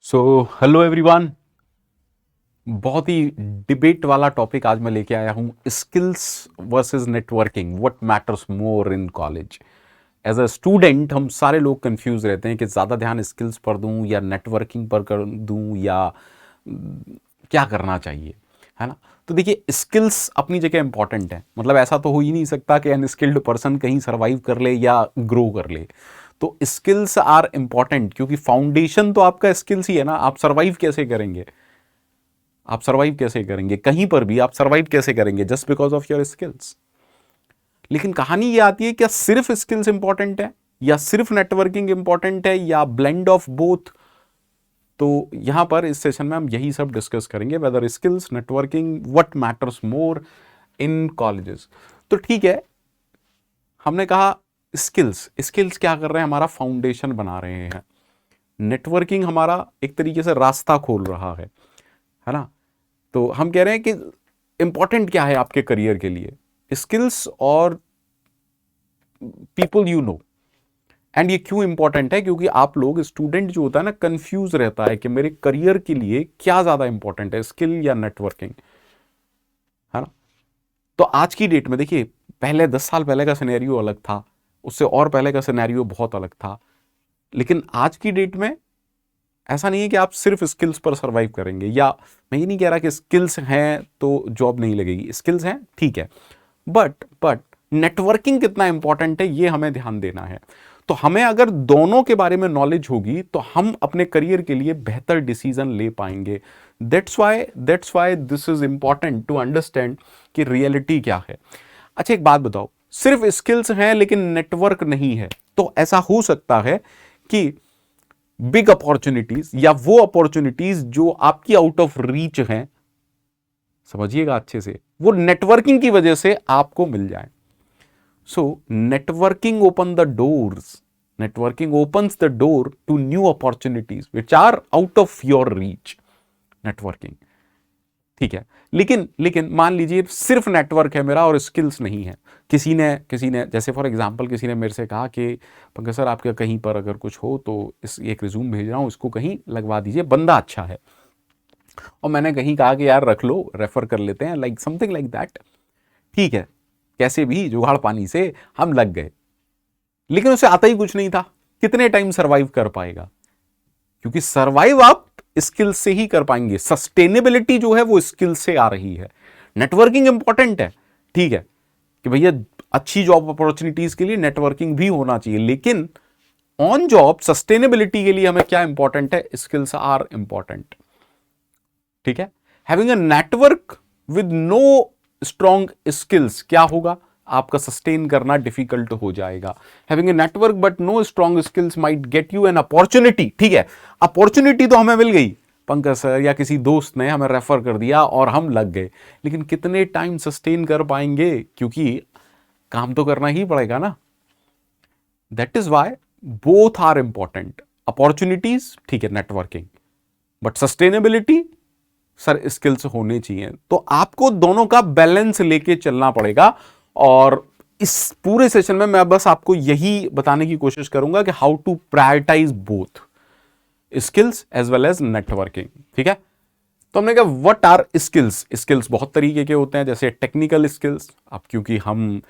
So hello everyone. बहुत ही debate वाला topic आज मैं लेके आया हूँ, skills versus networking, what matters more in college. As a student हम सारे लोग कंफ्यूज रहते हैं कि ज़्यादा ध्यान स्किल्स पर दूं या नेटवर्किंग पर कर दूं या क्या करना चाहिए, है ना। तो देखिए, स्किल्स अपनी जगह इंपॉर्टेंट है। मतलब ऐसा तो हो ही नहीं सकता कि अनस्किल्ड पर्सन कहीं सर्वाइव कर ले या ग्रो कर ले। तो स्किल्स आर इंपॉर्टेंट क्योंकि फाउंडेशन तो आपका स्किल्स ही है ना। आप सर्वाइव कैसे करेंगे, आप सर्वाइव कैसे करेंगे कहीं पर भी, आप सर्वाइव कैसे करेंगे just because of your skills. लेकिन कहानी ये आती है, क्या सिर्फ स्किल्स इंपॉर्टेंट है या सिर्फ नेटवर्किंग इंपॉर्टेंट है या ब्लेंड ऑफ बोथ। तो यहां पर इस सेशन में हम यही सब डिस्कस करेंगे, whether skills, networking, what matters more in colleges. तो ठीक है, हमने कहा स्किल्स, स्किल्स क्या कर रहे हैं, हमारा फाउंडेशन बना रहे हैं। नेटवर्किंग हमारा एक तरीके से रास्ता खोल रहा है ना। तो हम कह रहे हैं कि इंपॉर्टेंट क्या है आपके करियर के लिए, स्किल्स और पीपल यू नो। एंड ये क्यों इंपॉर्टेंट है, क्योंकि आप लोग, स्टूडेंट जो होता है ना, कंफ्यूज रहता है कि मेरे करियर के लिए क्या ज्यादा इंपॉर्टेंट है, स्किल या नेटवर्किंग, है ना। तो आज की डेट में देखिए, पहले 10 साल पहले का सिनेरियो अलग था, उससे और पहले का सिनेरियो बहुत अलग था। लेकिन आज की डेट में ऐसा नहीं है कि आप सिर्फ स्किल्स पर सर्वाइव करेंगे, या मैं ये नहीं कह रहा कि स्किल्स हैं तो जॉब नहीं लगेगी, स्किल्स हैं ठीक है, बट नेटवर्किंग कितना इंपॉर्टेंट है ये हमें ध्यान देना है। तो हमें अगर दोनों के बारे में नॉलेज होगी तो हम अपने करियर के लिए बेहतर डिसीजन ले पाएंगे। That's why this is important to understand कि रियलिटी क्या है। अच्छा, एक बात बताओ, सिर्फ स्किल्स हैं लेकिन नेटवर्क नहीं है, तो ऐसा हो सकता है कि बिग अपॉर्चुनिटीज या वो अपॉर्चुनिटीज जो आपकी आउट ऑफ रीच हैं, समझिएगा अच्छे से, वो नेटवर्किंग की वजह से आपको मिल जाए। So networking open the doors, networking opens the door to new opportunities which are out of your reach. Networking ठीक है, लेकिन लेकिन मान लीजिए सिर्फ नेटवर्क है मेरा और स्किल्स नहीं है। किसी ने जैसे फॉर एग्जांपल किसी ने मेरे से कहा कि पंकज सर, आपके कहीं पर अगर कुछ हो तो इस एक रिज्यूम भेज रहा हूं, इसको कहीं लगवा दीजिए, बंदा अच्छा है। और मैंने कहीं कहा कि यार रख लो, रेफर कर लेते हैं, लाइक समथिंग लाइक दैट। ठीक है, कैसे भी जुगाड़ पानी से हम लग गए, लेकिन उसे आता ही कुछ नहीं था। कितने टाइम सर्वाइव कर पाएगा, क्योंकि सर्वाइव आप स्किल से ही कर पाएंगे। सस्टेनेबिलिटी जो है वो स्किल से आ रही है। नेटवर्किंग इंपॉर्टेंट है, ठीक है, कि भैया अच्छी जॉब अपॉर्चुनिटीज के लिए नेटवर्किंग भी होना चाहिए, लेकिन ऑन जॉब सस्टेनेबिलिटी के लिए हमें क्या इंपॉर्टेंट है, स्किल्स आर इंपॉर्टेंट। ठीक है, having a network with no strong skills क्या होगा, आपका सस्टेन करना डिफिकल्ट हो जाएगा। Having a network but no strong skills might get you an opportunity. ठीक है, अपॉर्चुनिटी तो हमें मिल गई, पंकज सर या किसी दोस्त ने हमें रेफर कर दिया और हम लग गए, लेकिन कितने टाइम सस्टेन कर पाएंगे, क्योंकि काम तो करना ही पड़ेगा ना। That is why both are important. Opportunities ठीक है, networking, but sustainability sir skills होने चाहिए। तो आपको दोनों का बैलेंस लेके चलना पड़ेगा। और इस पूरे सेशन में मैं बस आपको यही बताने की कोशिश करूंगा कि how to prioritize both skills as well as networking. ठीक है, तो हमने कहा व्हाट आर स्किल्स। स्किल्स बहुत तरीके के होते हैं, जैसे टेक्निकल स्किल्स। अब क्योंकि हम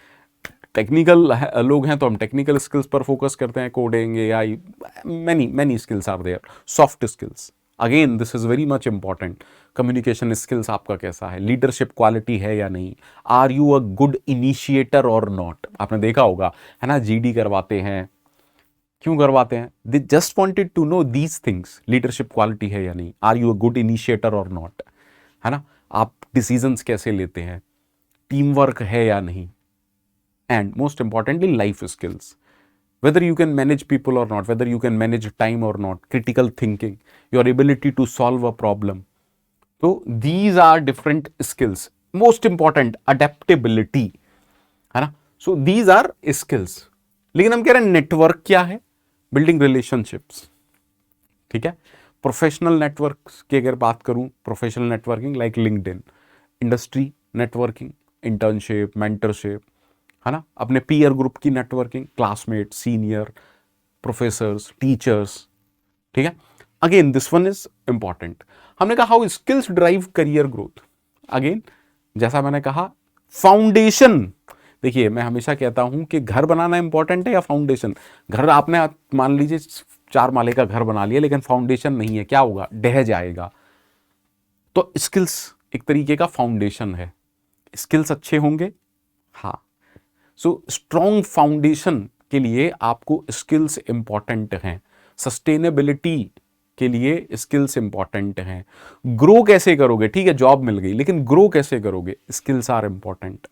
टेक्निकल लोग हैं तो हम टेक्निकल स्किल्स पर फोकस करते हैं, coding, AI, many many skills are there. Soft skills, again this is very much important. Communication skills आपका कैसा है, लीडरशिप क्वालिटी है या नहीं, are you a good initiator और नॉट। आपने देखा होगा, है ना, जीडी करवाते हैं, क्यों करवाते हैं, they just wanted to know these things, leadership quality है या नहीं, are you a good initiator और नॉट, है ना। आप डिसीजंस कैसे लेते हैं, टीम वर्क है या नहीं, and most importantly life skills, whether you can manage people or not, whether you can manage time or not, critical thinking, your ability to solve a problem. So these are different skills. Most important, adaptability, है ना। So these are skills. लेकिन हम कह रहे हैं network क्या है, building relationships. ठीक है, प्रोफेशनल नेटवर्क की अगर बात करूं, professional networking like LinkedIn, industry networking, internship, mentorship, है ना, अपने पीयर ग्रुप की networking, classmate, senior, professors, teachers. ठीक है, again this one is important. हमने कहा how skills drive career growth. Again जैसा मैंने कहा फाउंडेशन, देखिए मैं हमेशा कहता हूं कि घर बनाना इंपॉर्टेंट है या फाउंडेशन। घर आपने मान लीजिए 4 माले का घर बना लिया लेकिन फाउंडेशन नहीं है, क्या होगा, ढह जाएगा। तो स्किल्स एक तरीके का फाउंडेशन है। स्किल्स अच्छे होंगे, हाँ, सो स्ट्रॉन्ग फाउंडेशन के लिए आपको स्किल्स इंपॉर्टेंट हैं। सस्टेनेबिलिटी के लिए स्किल्स इंपॉर्टेंट हैं। ग्रो कैसे करोगे, ठीक है जॉब मिल गई लेकिन ग्रो कैसे करोगे, स्किल्स आर इंपॉर्टेंट।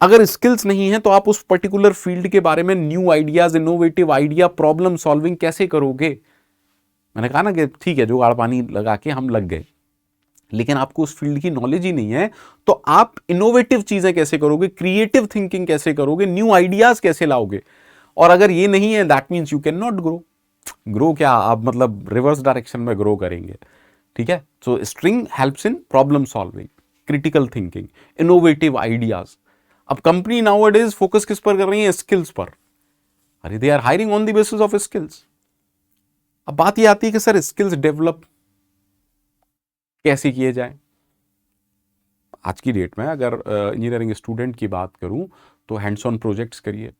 अगर स्किल्स नहीं है तो आप उस पर्टिकुलर फील्ड के बारे में new ideas, innovative idea, problem solving कैसे करोगे। मैंने कहा ना कि ठीक है जुगाड़ पानी लगा के हम लग गए, लेकिन आपको उस फील्ड की नॉलेज ही नहीं है तो आप इनोवेटिव चीजें कैसे करोगे, क्रिएटिव थिंकिंग कैसे करोगे, न्यू आइडियाज कैसे लाओगे। और अगर ये नहीं है that means you can not grow. Grow क्या, आप मतलब रिवर्स डायरेक्शन में ग्रो करेंगे, ठीक है। So string helps in problem solving, critical thinking, innovative ideas. अब कंपनी नाउअडेज फोकस किस पर कर रही है, स्किल्स पर। अरे they are hiring on the basis of skills. अब बात ये आती है कि सर स्किल्स डेवलप कैसे किए जाए। आज की डेट में अगर इंजीनियरिंग स्टूडेंट की बात करूं तो हैंड्स ऑन प्रोजेक्ट्स करिए,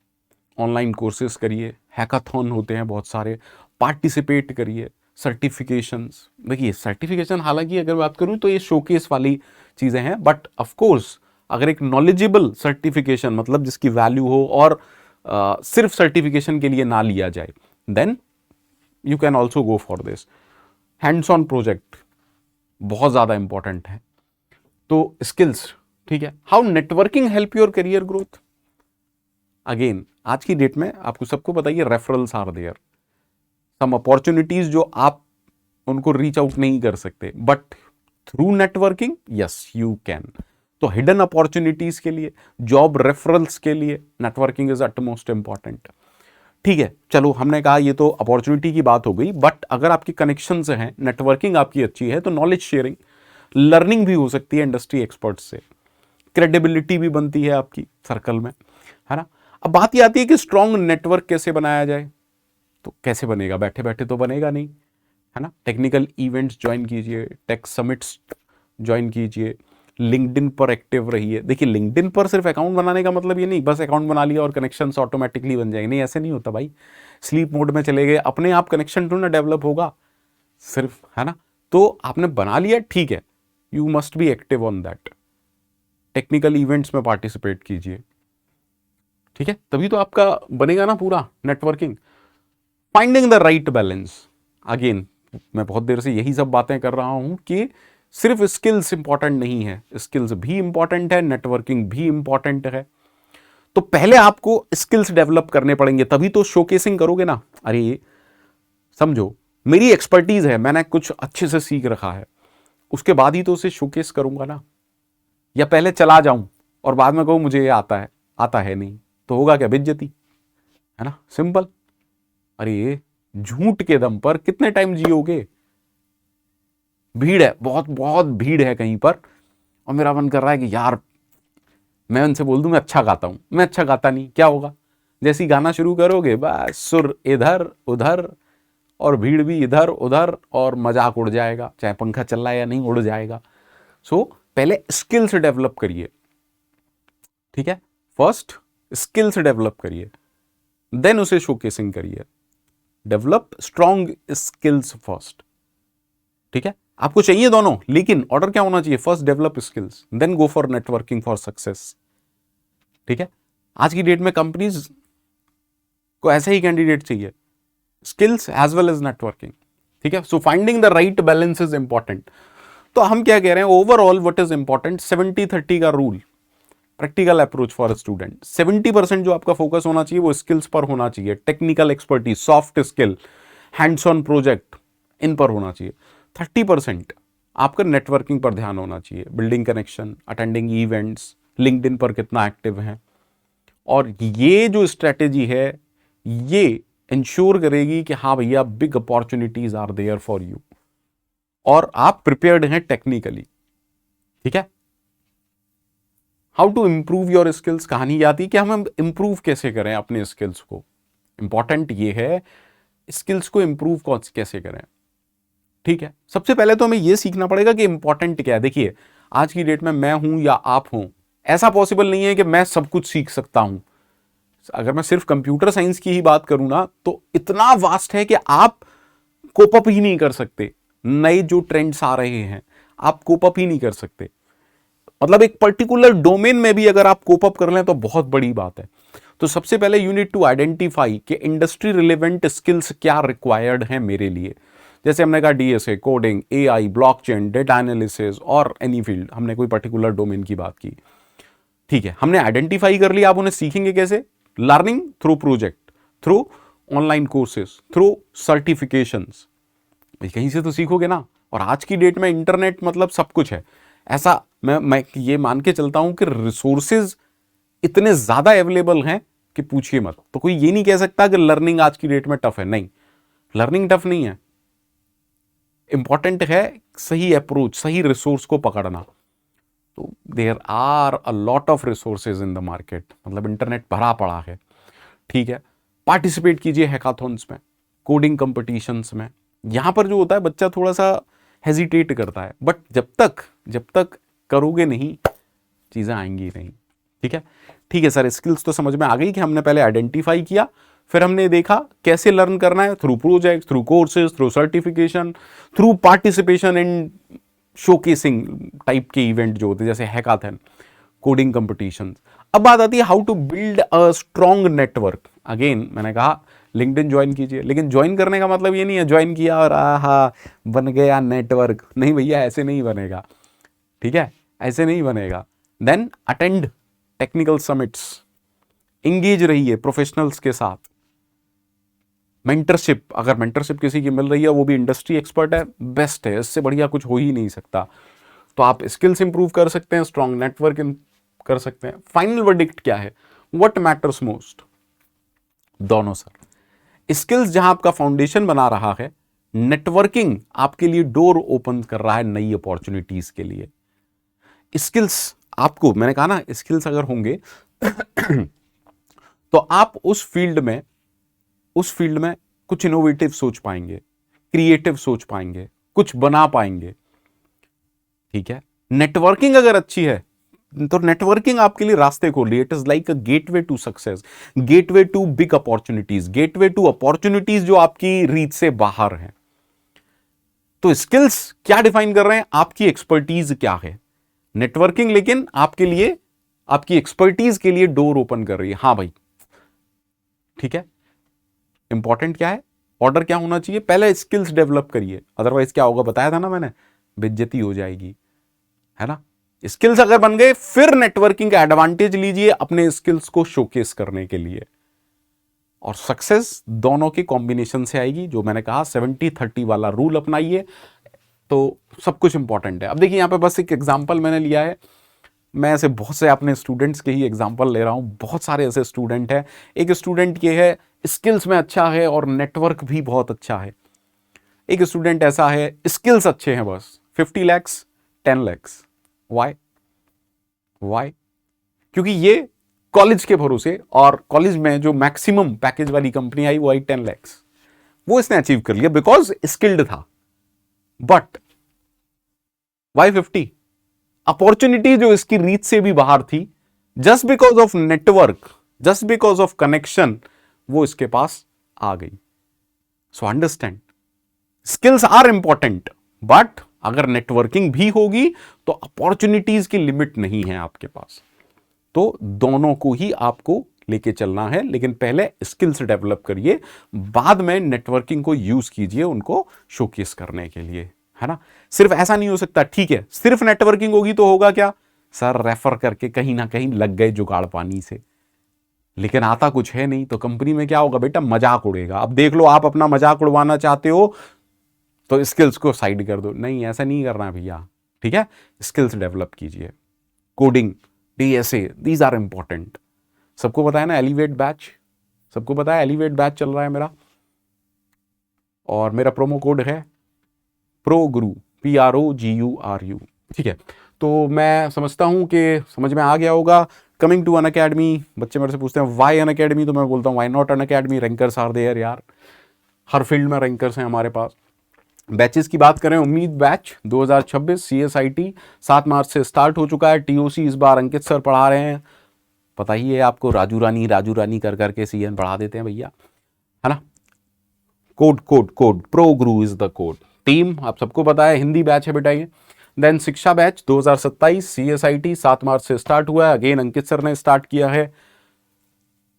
ऑनलाइन कोर्सेज करिए, हैकाथॉन होते हैं बहुत सारे, पार्टिसिपेट करिए, सर्टिफिकेशंस। देखिए सर्टिफिकेशन हालांकि अगर बात करूं तो ये शोकेस वाली चीज़ें हैं, बट ऑफ कोर्स अगर एक नॉलेजेबल सर्टिफिकेशन मतलब जिसकी वैल्यू हो और सिर्फ सर्टिफिकेशन के लिए ना लिया जाए, then you can also go for this. Hands on project बहुत ज़्यादा इंपॉर्टेंट है। तो स्किल्स, ठीक है। How networking help your career growth. Again आज की डेट में आपको सबको पता है referrals are there, some opportunities जो आप उनको रीच आउट नहीं कर सकते, but through networking yes you can. तो हिडन अपॉर्चुनिटीज के लिए, जॉब रेफरल्स के लिए नेटवर्किंग इज अटमोस्ट इंपॉर्टेंट, ठीक है। चलो हमने कहा ये तो अपॉर्चुनिटी की बात हो गई, बट अगर आपकी कनेक्शंस हैं, नेटवर्किंग आपकी अच्छी है तो नॉलेज शेयरिंग, लर्निंग भी हो सकती है इंडस्ट्री एक्सपर्ट्स से, क्रेडिबिलिटी भी बनती है आपकी सर्कल में, है ना। अब बात ये आती है कि स्ट्रॉन्ग नेटवर्क कैसे बनाया जाए। तो कैसे बनेगा, बैठे बैठे तो बनेगा नहीं, है ना। टेक्निकल इवेंट्स ज्वाइन कीजिए, टेक समिट्स ज्वाइन कीजिए, लिंक्डइन पर एक्टिव रहिए। देखिए लिंक्डइन पर सिर्फ अकाउंट बनाने का मतलब ये नहीं बस अकाउंट बना लिया और कनेक्शंस ऑटोमेटिकली बन जाएंगे, नहीं ऐसे नहीं होता भाई। स्लीप मोड में चले गए, अपने आप कनेक्शन तो ना डेवलप होगा सिर्फ, है ना। तो आपने बना लिया, ठीक है, you must be active on that. Technical events में पार्टिसिपेट कीजिए, ठीक है, तभी तो आपका बनेगा ना पूरा networking. Finding the right balance, again मैं बहुत देर से यही सब बातें कर रहा हूं कि सिर्फ स्किल्स इंपॉर्टेंट नहीं है, स्किल्स भी इंपॉर्टेंट है, नेटवर्किंग भी इंपॉर्टेंट है। तो पहले आपको स्किल्स डेवलप करने पड़ेंगे तभी तो शोकेसिंग करोगे ना। अरे समझो मेरी एक्सपर्टीज है, मैंने कुछ अच्छे से सीख रखा है, उसके बाद ही तो उसे शोकेस करूंगा ना। या पहले चला जाऊं और बाद में कहूं मुझे ये आता है नहीं, तो होगा क्या, बेइज्जती, है ना, सिंपल। अरे ये झूठ के दम पर कितने टाइम जियोगे। भीड़ है, बहुत बहुत भीड़ है कहीं पर, और मेरा मन कर रहा है कि यार मैं उनसे बोल दूं मैं अच्छा गाता हूं, मैं अच्छा गाता नहीं, क्या होगा, जैसे ही गाना शुरू करोगे बस सुर इधर उधर और भीड़ भी इधर उधर और मजाक उड़ जाएगा, चाहे पंखा चल रहा है या नहीं उड़ जाएगा। सो पहले स्किल्स डेवलप करिए, ठीक है, फर्स्ट स्किल्स डेवलप करिए, देन उसे शोकेसिंग करिए। डेवलप स्ट्रॉन्ग स्किल्स फर्स्ट, ठीक है। आपको चाहिए दोनों, लेकिन ऑर्डर क्या होना चाहिए, first develop skills then go for networking for success, ठीक है। आज की डेट में कंपनीज को ऐसे ही कैंडिडेट चाहिए, skills as well as networking, ठीक है। So finding the right balance is important. तो हम क्या कह रहे हैं, ओवरऑल व्हाट इज इंपॉर्टेंट, 70-30 का rule, practical approach for student. 70% जो आपका फोकस होना चाहिए वो स्किल्स पर होना चाहिए, technical expertise, soft skill, hands on project, इन पर होना चाहिए। 30% आपका नेटवर्किंग पर ध्यान होना चाहिए, building connection, attending events, LinkedIn पर कितना एक्टिव हैं। और ये जो स्ट्रेटेजी है ये इंश्योर करेगी कि हाँ भैया big opportunities are there for you और आप प्रिपेयर्ड हैं टेक्निकली, ठीक है। How to improve your skills, कहानी आती है कि हम इंप्रूव कैसे करें अपने स्किल्स को। इंपॉर्टेंट ये है स्किल्स को इंप्रूव कैसे करें। ठीक है, सबसे पहले तो हमें यह सीखना पड़ेगा कि इंपॉर्टेंट क्या है। देखिए आज की डेट में मैं हूं या आप हूं, ऐसा पॉसिबल नहीं है कि मैं सब कुछ सीख सकता हूं। अगर मैं सिर्फ कंप्यूटर साइंस की ही बात करूं ना, तो इतना वास्ट है कि आप कोप अप ही नहीं कर सकते। नए जो ट्रेंड्स आ रहे हैं आप कोप अप ही नहीं कर सकते। मतलब एक पर्टिकुलर डोमेन में भी अगर आप कोप अप कर लें तो बहुत बड़ी बात है। तो सबसे पहले यू नीड टू आइडेंटिफाई कि इंडस्ट्री रिलेवेंट स्किल्स क्या रिक्वायर्ड हैं मेरे लिए। जैसे हमने कहा DSA, coding, AI, blockchain, data analysis और एनी फील्ड, हमने कोई पर्टिकुलर डोमेन की बात की। ठीक है, हमने आइडेंटिफाई कर लिया। आप उन्हें सीखेंगे कैसे? Learning through project, through online courses, through certifications. कहीं से तो सीखोगे ना। और आज की डेट में इंटरनेट मतलब सब कुछ है। ऐसा मैं ये मान के चलता हूं कि रिसोर्सेज इतने ज्यादा अवेलेबल हैं कि पूछिए मत। तो कोई ये नहीं कह सकता कि लर्निंग आज की डेट में टफ है। नहीं, लर्निंग टफ नहीं है। इंपॉर्टेंट है सही अप्रोच, सही रिसोर्स को पकड़ना। तो there are a lot of resources in the market, मतलब इंटरनेट भरा पड़ा है। ठीक है, पार्टिसिपेट कीजिए हैकाथॉन्स में, कोडिंग कंपटीशंस में। यहां पर जो होता है बच्चा थोड़ा सा हेजिटेट करता है, बट जब तक करोगे नहीं चीजें आएंगी नहीं। ठीक है, ठीक है सर, स्किल्स तो समझ में आ गई कि हमने पहले आइडेंटिफाई किया, फिर हमने देखा कैसे लर्न करना है, through project, through courses, through certification, through participation in showcasing type के इवेंट जो होते हैं जैसे हैकाथन, कोडिंग कंपटीशन। अब बात आती है how to build a strong network. Again मैंने कहा लिंक्डइन ज्वाइन कीजिए, लेकिन ज्वाइन करने का मतलब ये नहीं है ज्वाइन किया और आहा बन गया नेटवर्क। नहीं भैया, ऐसे नहीं बनेगा। ठीक है, ऐसे नहीं बनेगा। Then attend technical summits, engage रहिए प्रोफेशनल्स के साथ। मेंटरशिप, अगर मेंटरशिप किसी की मिल रही है वो भी इंडस्ट्री एक्सपर्ट है, बेस्ट है, इससे बढ़िया कुछ हो ही नहीं सकता। तो आप स्किल्स इंप्रूव कर सकते हैं, स्ट्रॉन्ग नेटवर्क कर सकते हैं। फाइनल वर्डिक्ट क्या है? What matters most? दोनों सर। स्किल्स जहां आपका फाउंडेशन बना रहा है, नेटवर्किंग आपके लिए डोर ओपन कर रहा है नई अपॉर्चुनिटीज के लिए। स्किल्स आपको, मैंने कहा ना स्किल्स अगर होंगे तो आप उस फील्ड में कुछ इनोवेटिव सोच पाएंगे, क्रिएटिव सोच पाएंगे, कुछ बना पाएंगे। ठीक है, नेटवर्किंग अगर अच्छी है तो नेटवर्किंग आपके लिए रास्ते खोल रही है। It is like a gateway to success, gateway to big opportunities, gateway to opportunities जो आपकी रीच से बाहर हैं। तो स्किल्स क्या डिफाइन कर रहे हैं? आपकी एक्सपर्टीज क्या है। नेटवर्किंग लेकिन आपके लिए, आपकी एक्सपर्टीज के लिए डोर ओपन कर रही है। हाँ भाई, ठीक है। इंपॉर्टेंट क्या है? ऑर्डर क्या होना चाहिए? पहले स्किल्स डेवलप करिए, अदरवाइज क्या होगा बताया था ना मैंने, बेइज्जती हो जाएगी, है ना। स्किल्स अगर बन गए फिर नेटवर्किंग का एडवांटेज लीजिए अपने स्किल्स को शोकेस करने के लिए। और सक्सेस दोनों के कॉम्बिनेशन से आएगी। जो मैंने कहा 70-30 वाला रूल अपनाइए तो सब कुछ इंपॉर्टेंट है। अब देखिए यहां पे बस एक एग्जांपल मैंने लिया है, मैं ऐसे बहुत से अपने स्टूडेंट्स के ही एग्जांपल ले रहा हूं। बहुत सारे ऐसे स्टूडेंट हैं। एक स्टूडेंट ये है स्किल्स में अच्छा है और नेटवर्क भी बहुत अच्छा है। एक स्टूडेंट ऐसा है स्किल्स अच्छे हैं बस 50 लाख 10 लाख। वाई? क्योंकि ये कॉलेज के भरोसे, और कॉलेज में जो मैक्सिमम पैकेज वाली कंपनी आई वो आई 10 लाख, वो इसने अचीव कर लिया बिकॉज स्किल्ड था। But why 50? अपॉर्चुनिटी जो इसकी रीच से भी बाहर थी, just because of network, just because of connection, वो इसके पास आ गई। So understand, skills are important, but अगर नेटवर्किंग भी होगी तो अपॉर्चुनिटीज की लिमिट नहीं है आपके पास। तो दोनों को ही आपको लेके चलना है, लेकिन पहले स्किल्स डेवलप करिए, बाद में नेटवर्किंग को यूज कीजिए उनको शोकेस करने के लिए, है ना। सिर्फ ऐसा नहीं हो सकता। ठीक है, सिर्फ नेटवर्किंग होगी तो होगा क्या सर? रेफर करके कहीं ना कहीं लग गए जुगाड़ पानी से, लेकिन आता कुछ है नहीं, तो कंपनी में क्या होगा बेटा? मजाक उड़ेगा। अब देख लो, आप अपना मजाक उड़वाना चाहते हो तो स्किल्स को साइड कर दो। नहीं, ऐसा नहीं करना भैया। ठीक है, स्किल्स डेवलप कीजिए। Coding, DSA, these are important. सबको पता है ना एलिवेट बैच? सबको पता है एलिवेट बैच चल रहा है मेरा, और मेरा प्रोमो कोड है PROGURU, PROGURU। ठीक है, तो मैं समझता हूं कि समझ में आ गया होगा। कमिंग टू अनअकैडमी, बच्चे मेरे से पूछते हैं वाई अनअकैडमी, तो मैं बोलता हूं why not Unacademy, rankers are there यार। हर फील्ड में रैंकर्स हैं हमारे पास। बैचेस की बात करें, उम्मीद बैच 2026 CSIT 7 मार्च से स्टार्ट हो चुका है। TOC इस बार अंकित सर पढ़ा रहे हैं, पता ही है आपको, राजू रानी कर करके CN पढ़ा देते हैं भैया, है ना। Code pro Guru is the code. Team आप सबको पता है, हिंदी बैच है बेटा ये। देन शिक्षा बैच 2027 CSIT 7 मार्च से स्टार्ट हुआ है, अगेन अंकित सर ने स्टार्ट किया है।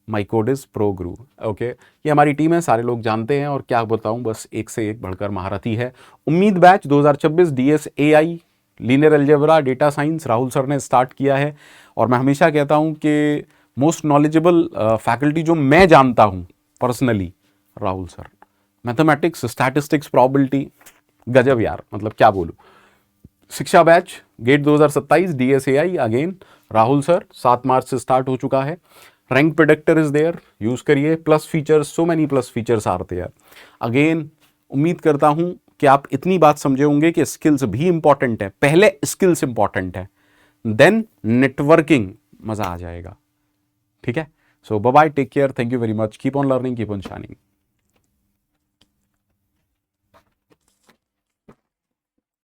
My code is pro Guru, okay. ये हमारी टीम है, सारे लोग जानते हैं, और क्या बताऊं, बस एक से एक बढ़कर महारथी है। उम्मीद batch 2026 DS AI linear algebra data science Rahul sir ने स्टार्ट किया है। और मैं हमेशा कहता हूं कि मोस्ट नॉलेजेबल फैकल्टी जो मैं जानता हूं personally, Rahul sir. Mathematics, statistics, probability, गजब यार, मतलब क्या बोलूं। शिक्षा batch GATE 2027 DS AI again Rahul sir, 7 March से स्टार्ट हो चुका है। Rank predictor is there, use करिए। Plus features, so many plus features are there. Again उम्मीद करता हूं कि आप इतनी बात समझे होंगे कि स्किल्स भी इंपॉर्टेंट है, पहले स्किल्स इंपॉर्टेंट है, देन नेटवर्किंग, मजा आ जाएगा, ठीक है। So bye bye, take care, thank you very much, keep on learning, keep on shining.